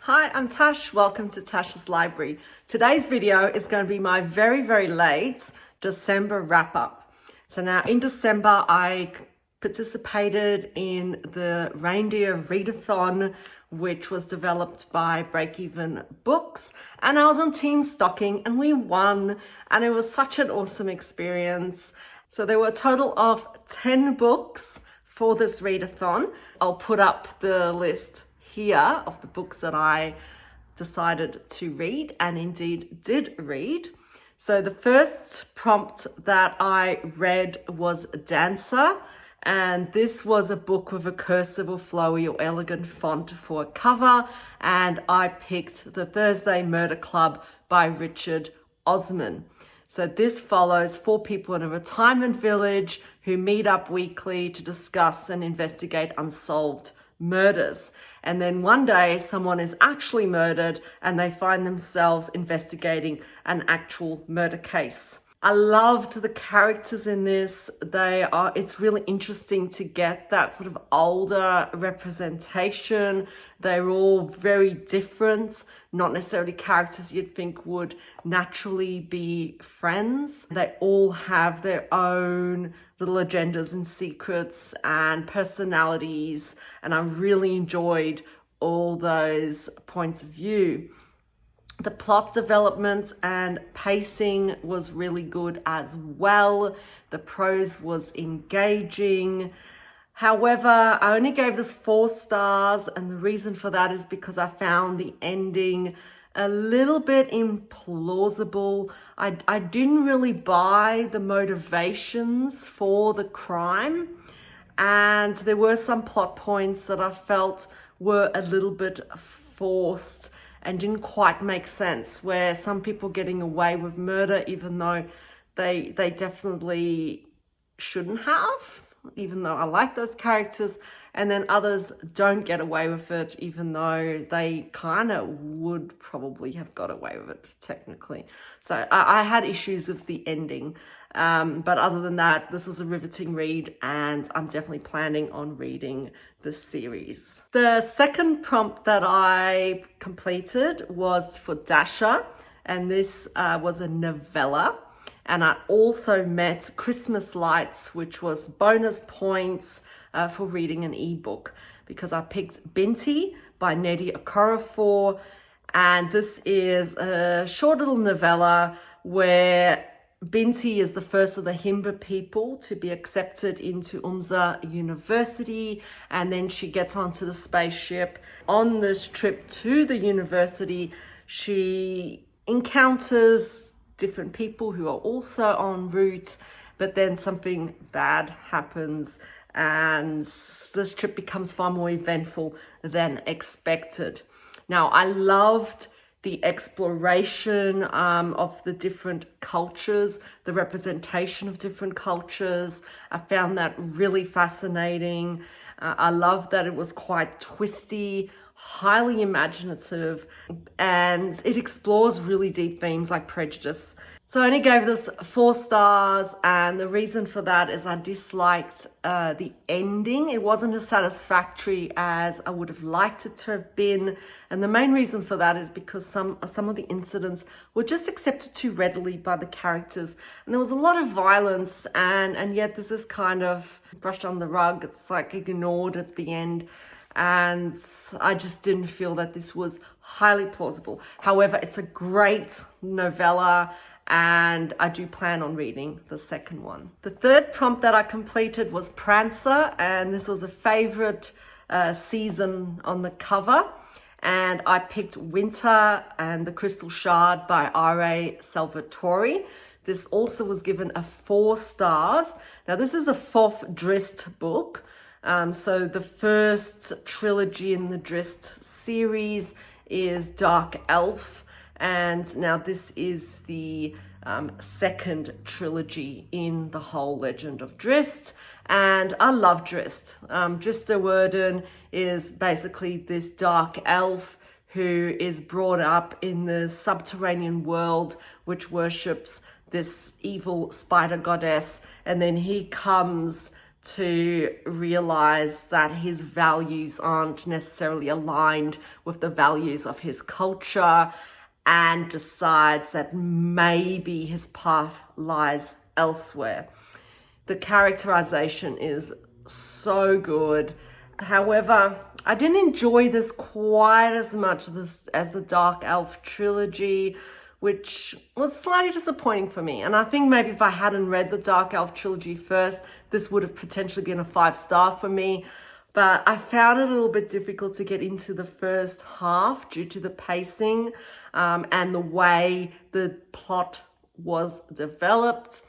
Hi, I'm Tash. Welcome to Tash's Library. Today's video is going to be my very late December wrap-up. So now in December, I participated in the Reindeer Readathon, which was developed by Break Even Books. And I was on Team Stocking and we won. And it was such an awesome experience. So there were a total of 10 books for this readathon. I'll put up the list here of the books that I decided to read and indeed did read. So the first prompt that I read was Dancer, and this was a book with a cursive or flowy or elegant font for a cover, and I picked The Thursday Murder Club by Richard Osman. So this follows 4 people in a retirement village who meet up weekly to discuss and investigate unsolved murders. And then one day someone is actually murdered and they find themselves investigating an actual murder case. I loved the characters in this. It's really interesting to get that sort of older representation. They're all very different, not necessarily characters you'd think would naturally be friends. They all have their own little agendas and secrets and personalities, and I really enjoyed all those points of view. The plot development and pacing was really good as well. The prose was engaging. However, I only gave this 4 stars, and the reason for that is because I found the ending a little bit implausible. I didn't really buy the motivations for the crime, and there were some plot points that I felt were a little bit forced and didn't quite make sense, where some people getting away with murder even though they definitely shouldn't have, even though I like those characters, and then others don't get away with it even though they kind of would probably have got away with it technically. So I had issues with the ending, but other than that, this is a riveting read and I'm definitely planning on reading the series. The second prompt that I completed was for Dasha, and this was a novella. And I also met Christmas Lights, which was bonus points for reading an ebook, because I picked Binti by Nnedi Okorafor. And this is a short little novella where Binti is the first of the Himba people to be accepted into Umza University, and then she gets onto the spaceship. On this trip to the university, she encounters different people who are also en route, but then something bad happens and this trip becomes far more eventful than expected. Now, I loved the exploration of the different cultures, the representation of different cultures. I found that really fascinating. I love that it was quite twisty, highly imaginative, and it explores really deep themes like prejudice. So I only gave this 4 stars, and the reason for that is I disliked the ending. It wasn't as satisfactory as I would have liked it to have been, and the main reason for that is because some of the incidents were just accepted too readily by the characters, and there was a lot of violence, and yet this is kind of brushed on the rug. It's like ignored at the end. And I just didn't feel that this was highly plausible. However, it's a great novella, and I do plan on reading the second one. The third prompt that I completed was Prancer, and this was a favorite season on the cover. And I picked Winter and the Crystal Shard by R.A. Salvatore. This also was given a 4 stars. Now, this is the 4th Drizzt book. So the first trilogy in the Drizzt series is Dark Elf, and now this is the second trilogy in the whole legend of Drizzt, and I love Drizzt. Drizzt Do'Urden is basically this dark elf who is brought up in the subterranean world which worships this evil spider goddess, and then he comes to realize that his values aren't necessarily aligned with the values of his culture, and decides that maybe his path lies elsewhere. The characterization is so good. However, I didn't enjoy this quite as much as the Dark Elf trilogy, which was slightly disappointing for me. And I think maybe if I hadn't read the Dark Elf trilogy first, this would have potentially been a 5-star for me. But I found it a little bit difficult to get into the first half due to the pacing and the way the plot was developed.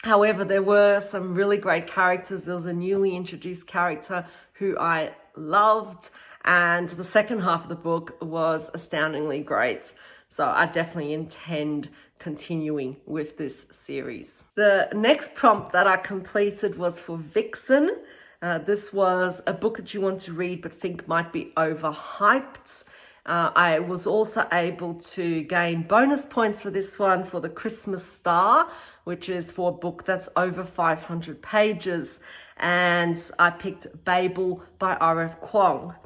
However, there were some really great characters. There was a newly introduced character who I loved, and the second half of the book was astoundingly great. So I definitely intend continuing with this series. The next prompt that I completed was for Vixen. This was a book that you want to read but think might be overhyped. I was also able to gain bonus points for this one for the Christmas Star, which is for a book that's over 500 pages. And I picked Babel by R.F. Kuang.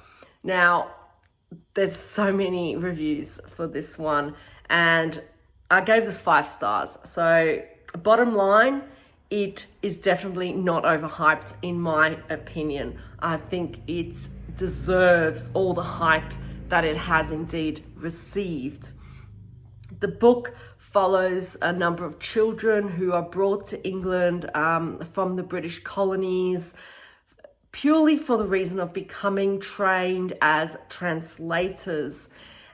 Now, there's so many reviews for this one, and I gave this 5 stars. So bottom line, it is definitely not overhyped in my opinion. I think it deserves all the hype that it has indeed received. The book follows a number of children who are brought to England from the British colonies purely for the reason of becoming trained as translators.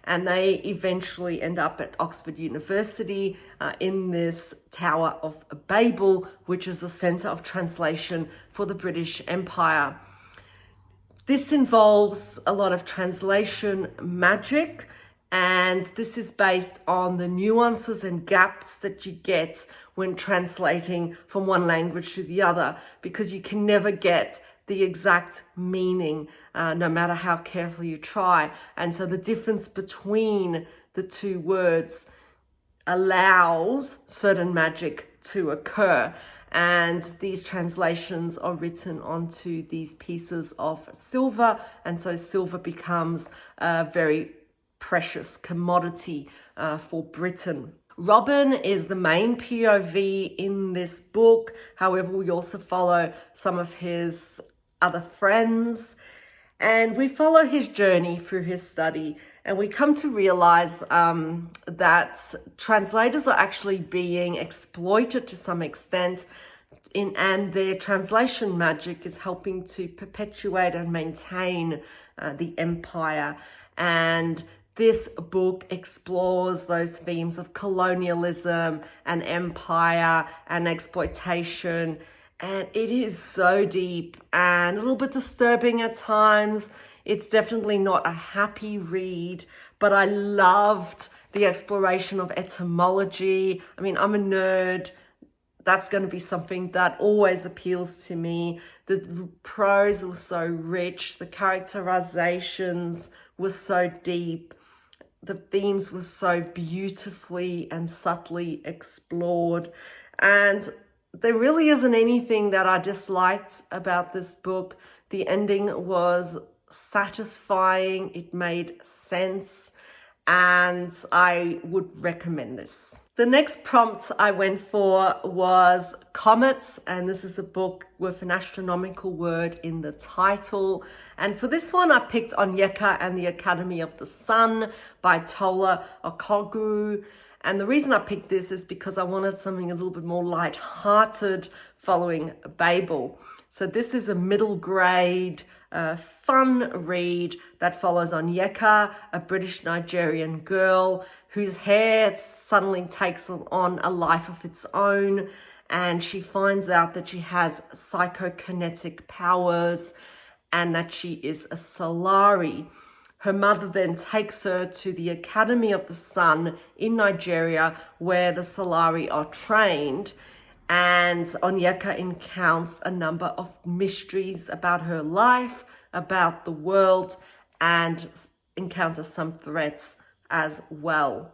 And they eventually end up at Oxford University in this Tower of Babel, which is a centre of translation for the British Empire. This involves a lot of translation magic, and this is based on the nuances and gaps that you get when translating from one language to the other, because you can never get the exact meaning, no matter how carefully you try. And so the difference between the two words allows certain magic to occur. And these translations are written onto these pieces of silver. And so silver becomes a very precious commodity for Britain. Robin is the main POV in this book. However, we also follow some of his other friends, and we follow his journey through his study, and we come to realize that translators are actually being exploited to some extent, and their translation magic is helping to perpetuate and maintain the empire. And this book explores those themes of colonialism and empire and exploitation. And it is so deep and a little bit disturbing at times. It's definitely not a happy read, but I loved the exploration of etymology. I mean, I'm a nerd. That's going to be something that always appeals to me. The prose was so rich. The characterizations were so deep. The themes were so beautifully and subtly explored. And there really isn't anything that I disliked about this book. The ending was satisfying. It made sense, and I would recommend this. The next prompt I went for was Comets, and this is a book with an astronomical word in the title. And for this one, I picked Onyeka and the Academy of the Sun by Tola Okogu. And the reason I picked this is because I wanted something a little bit more light-hearted following Babel. So this is a middle grade, fun read that follows Onyeka, a British Nigerian girl whose hair suddenly takes on a life of its own, and she finds out that she has psychokinetic powers and that she is a Solari. Her mother then takes her to the Academy of the Sun in Nigeria, where the Solari are trained, and Onyeka encounters a number of mysteries about her life, about the world, and encounters some threats as well.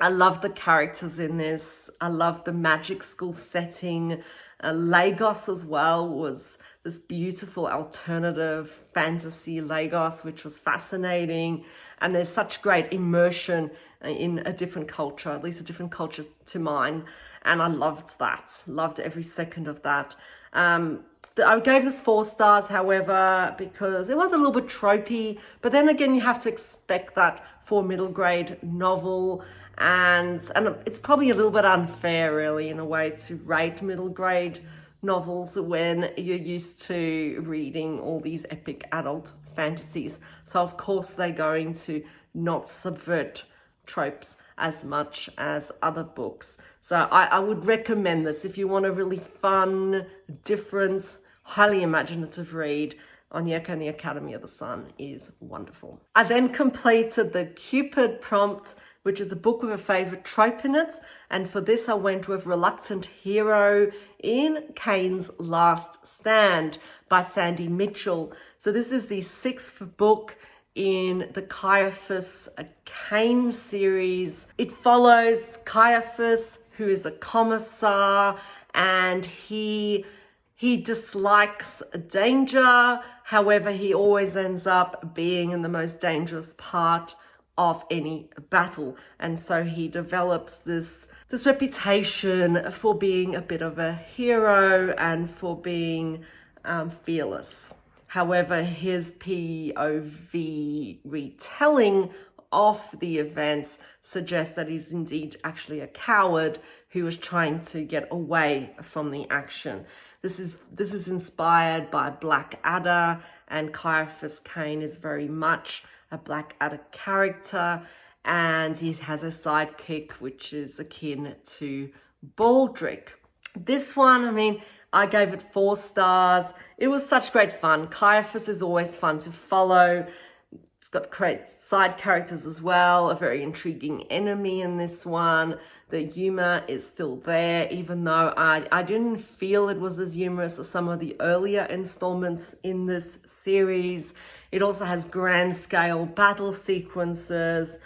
I love the characters in this. I love the magic school setting. Lagos as well was this beautiful alternative fantasy Lagos, which was fascinating. And there's such great immersion in a different culture, at least a different culture to mine. And I loved that, loved every second of that. I gave this 4 stars, however, because it was a little bit tropey, but then again, you have to expect that for a middle grade novel. And it's probably a little bit unfair, really, in a way, to rate middle grade novels when you're used to reading all these epic adult fantasies. So of course they're going to not subvert tropes as much as other books. So I would recommend this if you want a really fun, different, highly imaginative read. Onyeka and the Academy of the Sun is wonderful. I then completed the Cupid prompt, which is a book with a favorite trope in it. And for this, I went with Reluctant Hero in Cain's Last Stand by Sandy Mitchell. So this is the 6th book in the Caiaphas Cain series. It follows Caiaphas, who is a commissar, and he dislikes danger. However, he always ends up being in the most dangerous part of any battle. And so he develops this reputation for being a bit of a hero and for being fearless. However, his POV retelling of the events suggests that he's indeed actually a coward who was trying to get away from the action. This is inspired by Blackadder, and Caiaphas Cain is very much a Blackadder character, and he has a sidekick which is akin to Baldric. This one, I mean, I gave it 4 stars. It was such great fun. Caiaphas is always fun to follow. It's got great side characters as well, a very intriguing enemy in this one. The humor is still there, even though I didn't feel it was as humorous as some of the earlier installments in this series. It also has grand scale battle sequences,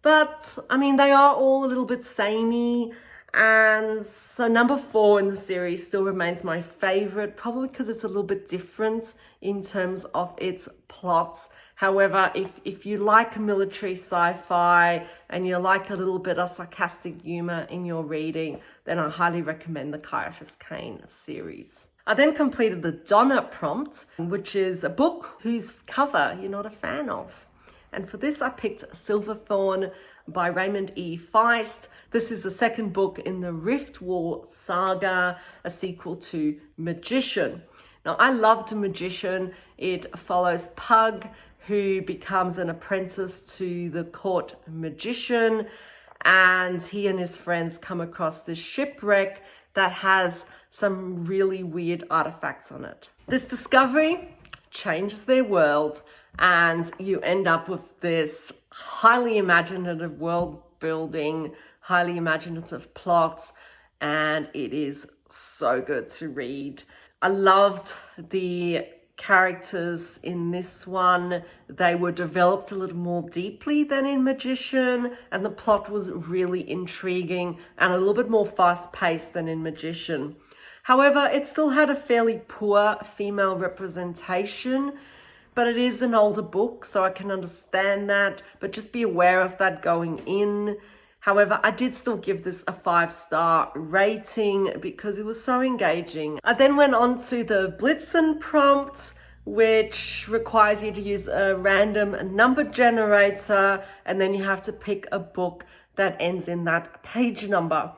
but I mean, they are all a little bit samey. And so number 4 in the series still remains my favorite, probably because it's a little bit different in terms of its plots. However, if you like military sci-fi and you like a little bit of sarcastic humor in your reading, then I highly recommend the Caiaphas Cain series. I then completed the Donna prompt, which is a book whose cover you're not a fan of. And for this, I picked Silverthorn by Raymond E. Feist. This is the 2nd book in the Rift War saga, a sequel to Magician. Now, I loved Magician. It follows Pug, who becomes an apprentice to the court magician, and he and his friends come across this shipwreck that has some really weird artifacts on it. This discovery changes their world, and you end up with this highly imaginative world building, highly imaginative plots, and it is so good to read. I loved the characters in this one. They were developed a little more deeply than in Magician, and the plot was really intriguing and a little bit more fast-paced than in Magician. However, it still had a fairly poor female representation, but it is an older book, so I can understand that, but just be aware of that going in. However, I did still give this a 5-star rating because it was so engaging. I then went on to the Blitzen prompt, which requires you to use a random number generator, and then you have to pick a book that ends in that page number.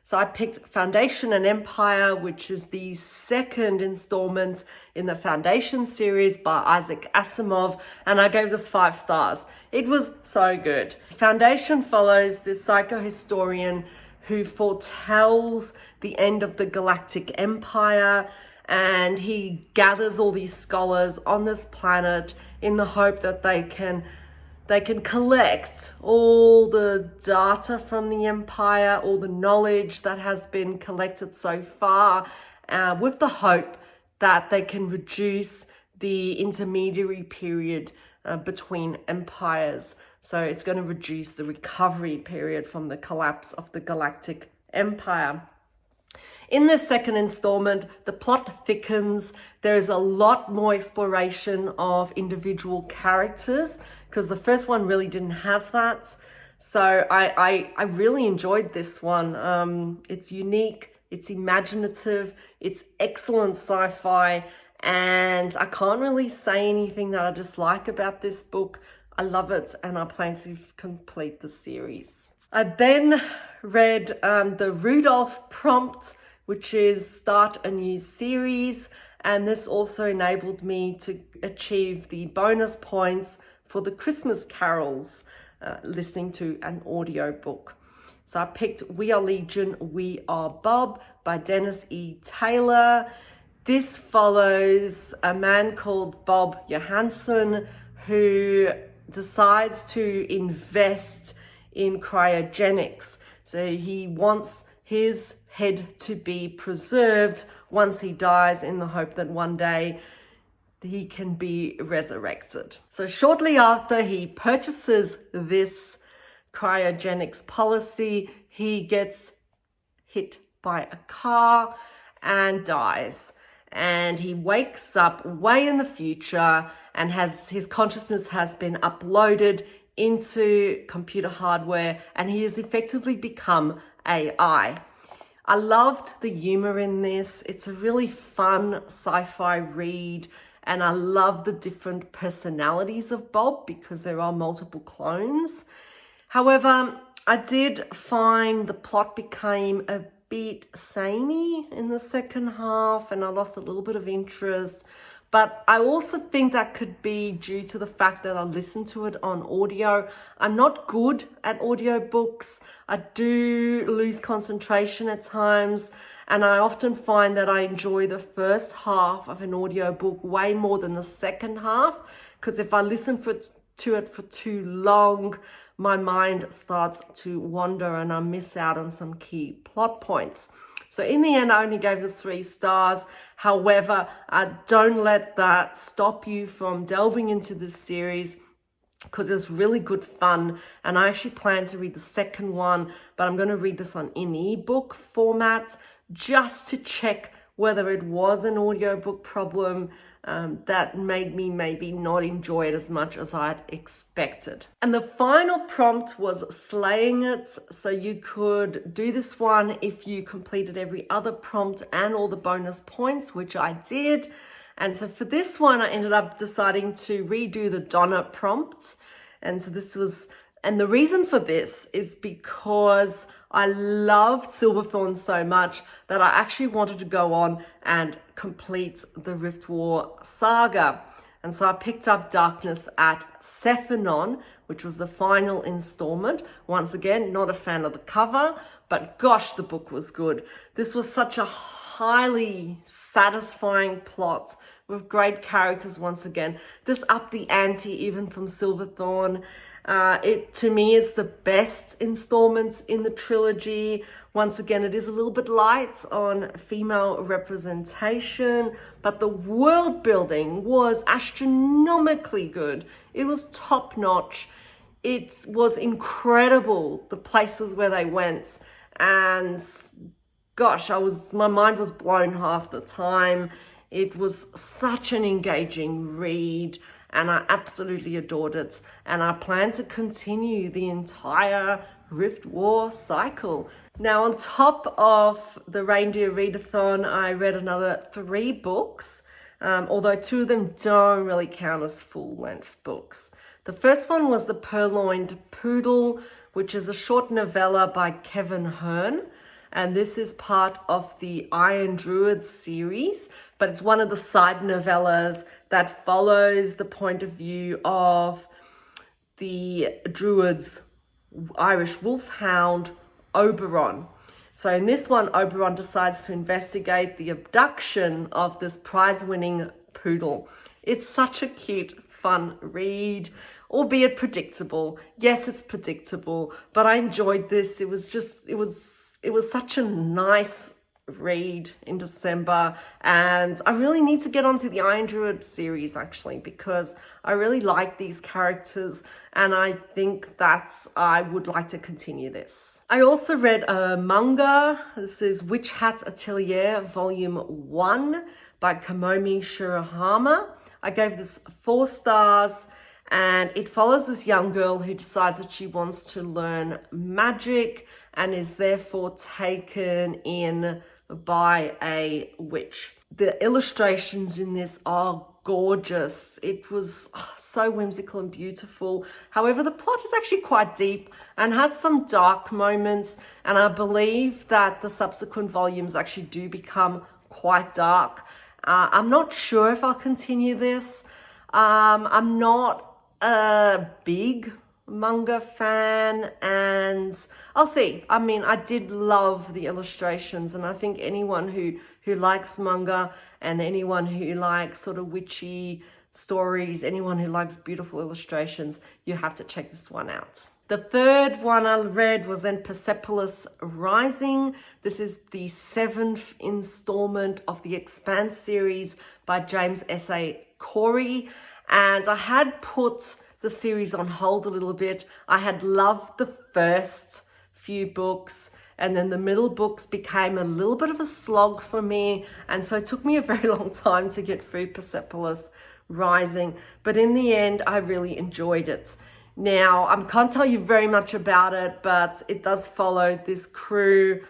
So I picked Foundation and Empire, which is the 2nd installment in the Foundation series by Isaac Asimov, and I gave this 5 stars. It was so good. Foundation follows this psychohistorian who foretells the end of the Galactic Empire, and he gathers all these scholars on this planet in the hope that they can collect all the data from the Empire, all the knowledge that has been collected so far, with the hope that they can reduce the intermediary period between empires. So it's going to reduce the recovery period from the collapse of the Galactic Empire. In the second installment, the plot thickens. There is a lot more exploration of individual characters because the first one really didn't have that. So I really enjoyed this one. It's unique, it's imaginative, it's excellent sci-fi, and I can't really say anything that I dislike about this book. I love it and I plan to complete the series. I then read the Rudolph prompt, which is start a new series, and this also enabled me to achieve the bonus points for the Christmas carols, listening to an audio book. So I picked We Are Legion, We Are Bob by Dennis E. Taylor. This follows a man called Bob Johansson who decides to invest in cryogenics. So he wants his head to be preserved once he dies in the hope that one day he can be resurrected. So shortly after he purchases this cryogenics policy, he gets hit by a car and dies. And he wakes up way in the future and his consciousness has been uploaded into computer hardware and he has effectively become AI. I loved the humor in this. It's a really fun sci-fi read, and I love the different personalities of Bob because there are multiple clones. However, I did find the plot became a bit samey in the second half and I lost a little bit of interest. But I also think that could be due to the fact that I listened to it on audio. I'm not good at audiobooks. I do lose concentration at times, and I often find that I enjoy the first half of an audiobook way more than the second half, because if I listen to it for too long, my mind starts to wander and I miss out on some key plot points. So in the end, I only gave this 3 stars. However, don't let that stop you from delving into this series because it's really good fun. And I actually plan to read the second one, but I'm going to read this in ebook format just to check whether it was an audiobook problem that made me maybe not enjoy it as much as I'd expected. And the final prompt was slaying it. So you could do this one if you completed every other prompt and all the bonus points, which I did. And so for this one, I ended up deciding to redo the Donna prompt. And so and the reason for this is because I loved Silverthorn so much that I actually wanted to go on and complete the Rift War saga. And so I picked up Darkness at Sethanon, which was the final installment. Once again, not a fan of the cover, but gosh, the book was good. This was such a highly satisfying plot with great characters once again. This upped the ante even from Silverthorn. To me, it's the best installment in the trilogy. Once again, it is a little bit light on female representation, but the world building was astronomically good. It was top notch. It was incredible, the places where they went. And gosh, my mind was blown half the time. It was such an engaging read, and I absolutely adored it. And I plan to continue the entire Rift War cycle. Now, on top of the Reindeer Readathon, I read another 3 books, although 2 of them don't really count as full-length books. The first one was The Purloined Poodle, which is a short novella by Kevin Hearn. And this is part of the Iron Druids series, but it's one of the side novellas that follows the point of view of the Druids' Irish wolfhound, Oberon. So in this one, Oberon decides to investigate the abduction of this prize-winning poodle. It's such a cute, fun read, albeit predictable. Yes, it's predictable, but I enjoyed this. It was such a nice read in December, and I really need to get onto the Iron Druid series actually, because I really like these characters and I think that I would like to continue this. I also read a manga. This is Witch Hat Atelier Volume 1 by Kamomi Shirahama. I gave this 4 stars, and it follows this young girl who decides that she wants to learn magic and is therefore taken in by a witch. The illustrations in this are gorgeous. It was so whimsical and beautiful. However, the plot is actually quite deep and has some dark moments, and I believe that the subsequent volumes actually do become quite dark. I'm not sure if I'll continue this. I'm not a big manga fan, and I'll see. I mean, I did love the illustrations, and I think anyone who likes manga and anyone who likes sort of witchy stories, anyone who likes beautiful illustrations, you have to check this one out. The third one I read was then Persepolis Rising. This is the 7th installment of the Expanse series by James S.A. Corey, and I had put the series on hold a little bit. I had loved the first few books, and then the middle books became a little bit of a slog for me, and so it took me a very long time to get through Persepolis Rising, but in the end I really enjoyed it. Now, I can't tell you very much about it, but it does follow this crew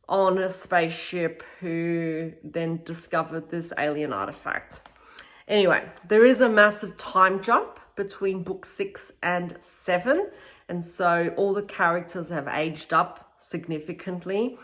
on a spaceship who then discovered this alien artifact. Anyway, there is a massive time jump between book 6 and 7, and so all the characters have aged up significantly.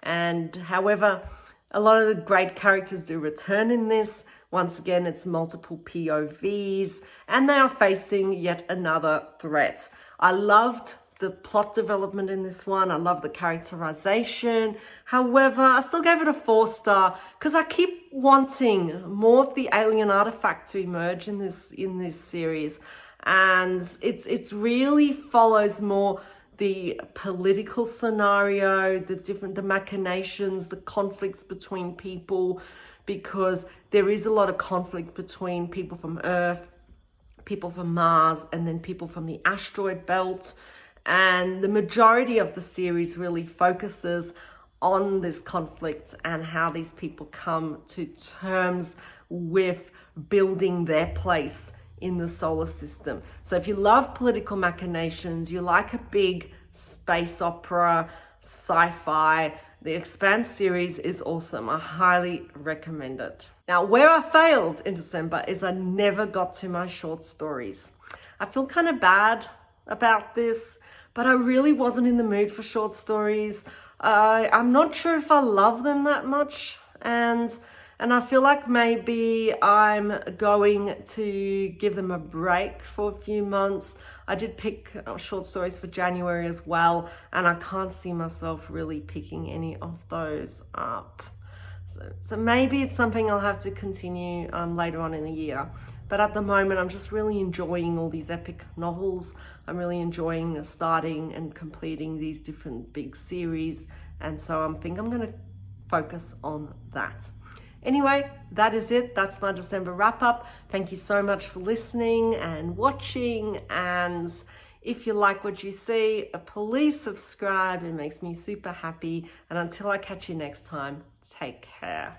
And however, a lot of the great characters do return in this. Once again, it's multiple POVs, and they are facing yet another threat. I loved the plot development in this one. I love the characterization. However, I still gave it a 4-star because I keep wanting more of the alien artifact to emerge in this series, and it's really follows more the political scenario, the machinations, the conflicts between people, because there is a lot of conflict between people from Earth, people from Mars, and then people from the asteroid belt. And the majority of the series really focuses on this conflict and how these people come to terms with building their place in the solar system. So if you love political machinations, you like a big space opera, sci-fi, the Expanse series is awesome. I highly recommend it. Now, where I failed in December is I never got to my short stories. I feel kind of bad about this, but I really wasn't in the mood for short stories. I'm not sure if I love them that much, and I feel like maybe I'm going to give them a break for a few months. I did pick short stories for January as well, and I can't see myself really picking any of those up. So maybe it's something I'll have to continue later on in the year. But at the moment, I'm just really enjoying all these epic novels. I'm really enjoying starting and completing these different big series. And so I think I'm going to focus on that. Anyway, that is it. That's my December wrap up. Thank you so much for listening and watching. And if you like what you see, please subscribe. It makes me super happy. And until I catch you next time, take care.